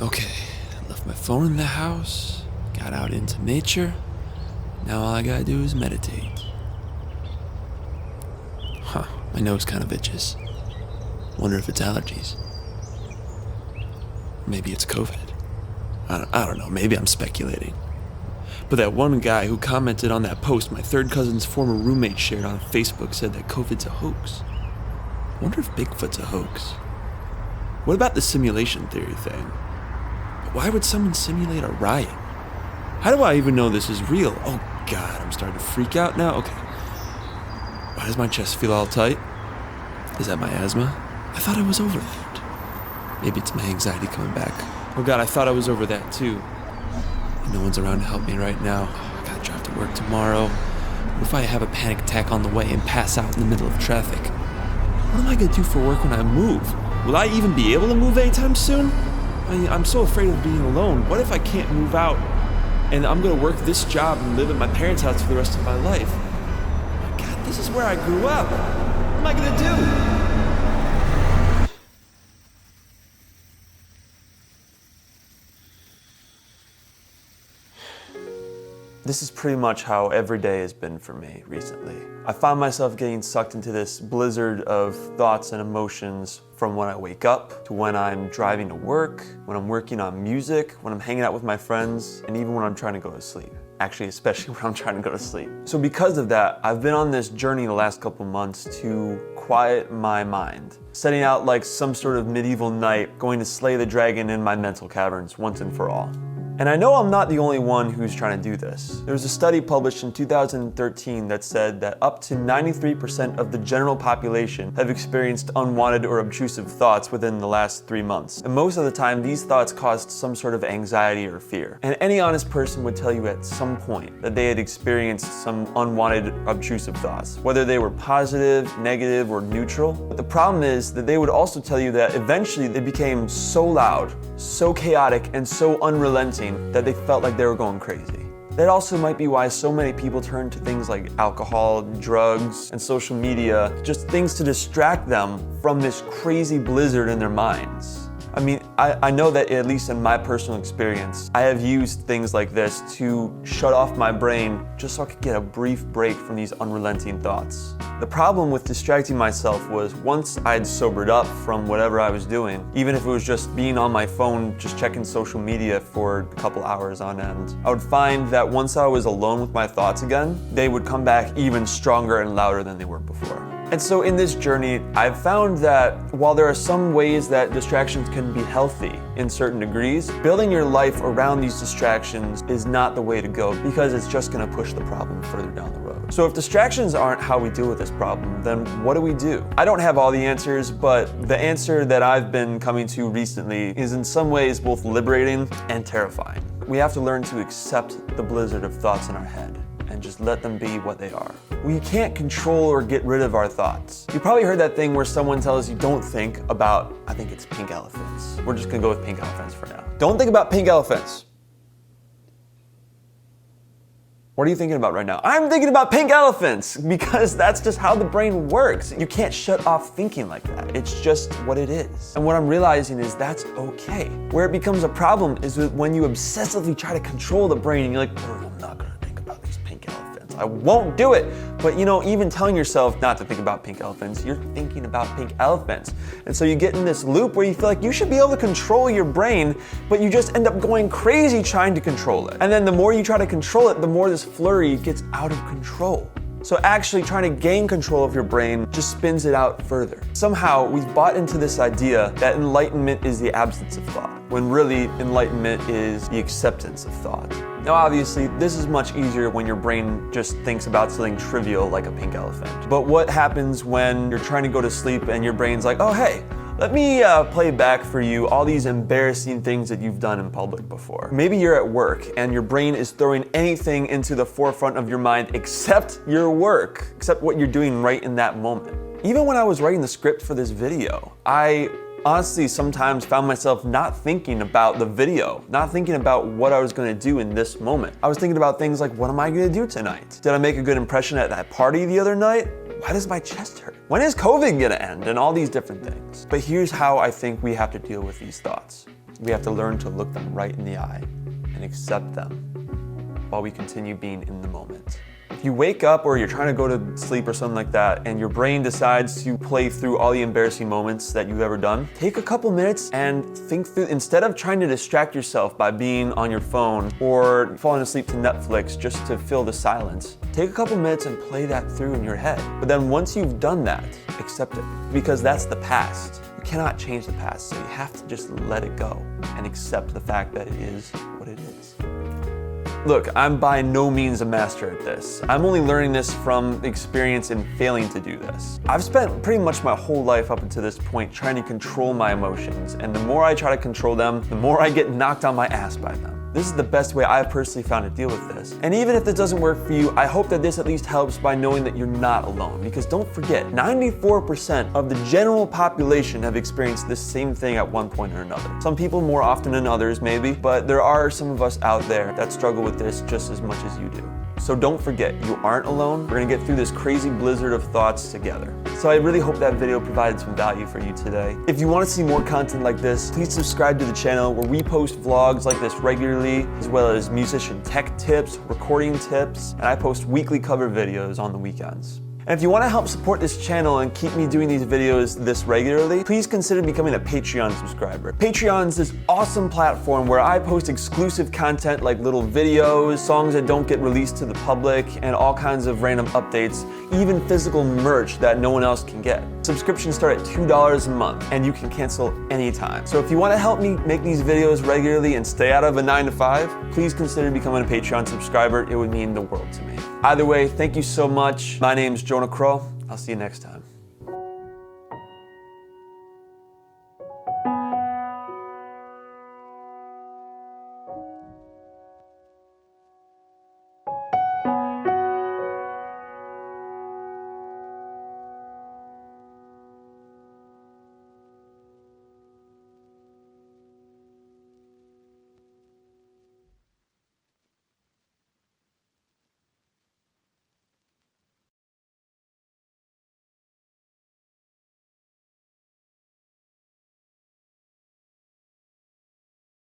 Okay, I left my phone in the house, got out into nature. Now all I gotta do is meditate. My nose kind of itches. Wonder if it's allergies. Maybe it's COVID. I don't know, maybe I'm speculating. But that one guy who commented on that post my third cousin's former roommate shared on Facebook said that COVID's a hoax. Wonder if Bigfoot's a hoax. What about the simulation theory thing? But why would someone simulate a riot? How do I even know this is real? Oh God, I'm starting to freak out now. Okay. Why does my chest feel all tight? Is that my asthma? I thought I was over that. Maybe it's my anxiety coming back. Oh God, I thought I was over that too. And no one's around to help me right now. I gotta drive to work tomorrow. What if I have a panic attack on the way and pass out in the middle of traffic? What am I gonna do for work when I move? Will I even be able to move anytime soon? I'm so afraid of being alone. What if I can't move out and I'm gonna work this job and live at my parents' house for the rest of my life? Oh my God, this is where I grew up. What am I gonna do? This is pretty much how every day has been for me recently. I find myself getting sucked into this blizzard of thoughts and emotions from when I wake up to when I'm driving to work, when I'm working on music, when I'm hanging out with my friends, and even when I'm trying to go to sleep. Actually, especially when I'm trying to go to sleep. So because of that, I've been on this journey the last couple months to quiet my mind, setting out like some sort of medieval knight going to slay the dragon in my mental caverns once and for all. And I know I'm not the only one who's trying to do this. There was a study published in 2013 that said that up to 93% of the general population have experienced unwanted or obtrusive thoughts within the last 3 months. And most of the time, these thoughts caused some sort of anxiety or fear. And any honest person would tell you at some point that they had experienced some unwanted, obtrusive thoughts, whether they were positive, negative, or neutral. But the problem is that they would also tell you that eventually they became so loud, so chaotic, and so unrelenting that they felt like they were going crazy. That also might be why so many people turn to things like alcohol, drugs, and social media, just things to distract them from this crazy blizzard in their minds. I mean, I know that at least in my personal experience, I have used things like this to shut off my brain just so I could get a brief break from these unrelenting thoughts. The problem with distracting myself was once I'd sobered up from whatever I was doing, even if it was just being on my phone, just checking social media for a couple hours on end, I would find that once I was alone with my thoughts again, they would come back even stronger and louder than they were before. And so in this journey, I've found that while there are some ways that distractions can be healthy in certain degrees, building your life around these distractions is not the way to go because it's just gonna push the problem further down the road. So if distractions aren't how we deal with this problem, then what do? I don't have all the answers, but the answer that I've been coming to recently is in some ways both liberating and terrifying. We have to learn to accept the blizzard of thoughts in our head and just let them be what they are. We can't control or get rid of our thoughts. You probably heard that thing where someone tells you don't think about, I think it's pink elephants. We're just gonna go with pink elephants for now. Don't think about pink elephants. What are you thinking about right now? I'm thinking about pink elephants because that's just how the brain works. You can't shut off thinking like that. It's just what it is. And what I'm realizing is that's okay. Where it becomes a problem is when you obsessively try to control the brain and you're like, oh, I'm not gonna think about these pink elephants. I won't do it. But even telling yourself not to think about pink elephants, you're thinking about pink elephants. And so you get in this loop where you feel like you should be able to control your brain, but you just end up going crazy trying to control it. And then the more you try to control it, the more this flurry gets out of control. So actually trying to gain control of your brain just spins it out further. Somehow we've bought into this idea that enlightenment is the absence of thought, when really enlightenment is the acceptance of thought. Now obviously this is much easier when your brain just thinks about something trivial like a pink elephant. But what happens when you're trying to go to sleep and your brain's like, oh hey, let me play back for you all these embarrassing things that you've done in public before. Maybe you're at work and your brain is throwing anything into the forefront of your mind except your work, except what you're doing right in that moment. Even when I was writing the script for this video, I honestly sometimes found myself not thinking about the video, not thinking about what I was gonna do in this moment. I was thinking about things like, what am I gonna do tonight? Did I make a good impression at that party the other night? Why does my chest hurt? When is COVID gonna end? And all these different things. But here's how I think we have to deal with these thoughts. we have to learn to look them right in the eye and accept them while we continue being in the moment. If you wake up or you're trying to go to sleep or something like that and your brain decides to play through all the embarrassing moments that you've ever done, take a couple minutes and think through, instead of trying to distract yourself by being on your phone or falling asleep to Netflix just to fill the silence, take a couple minutes and play that through in your head. But then once you've done that, accept it, because that's the past. You cannot change the past, so you have to just let it go and accept the fact that it is what it is. Look, I'm by no means a master at this. I'm only learning this from experience in failing to do this. I've spent pretty much my whole life up until this point trying to control my emotions, and the more I try to control them, the more I get knocked on my ass by them. This is the best way I've personally found to deal with this. And even if this doesn't work for you, I hope that this at least helps by knowing that you're not alone. Because don't forget, 94% of the general population have experienced this same thing at one point or another. Some people more often than others, maybe, but there are some of us out there that struggle with this just as much as you do. So don't forget, you aren't alone. We're gonna get through this crazy blizzard of thoughts together. So I really hope that video provided some value for you today. If you want to see more content like this, please subscribe to the channel where we post vlogs like this regularly, as well as musician tech tips, recording tips, and I post weekly cover videos on the weekends. And if you want to help support this channel and keep me doing these videos this regularly, please consider becoming a Patreon subscriber. Patreon is this awesome platform where I post exclusive content like little videos, songs that don't get released to the public, and all kinds of random updates, even physical merch that no one else can get. Subscriptions start at $2 a month, and you can cancel anytime. So if you want to help me make these videos regularly and stay out of a 9 to 5, please consider becoming a Patreon subscriber. It would mean the world to me. Either way, thank you so much. My name's Jonah Crow. I'll see you next time.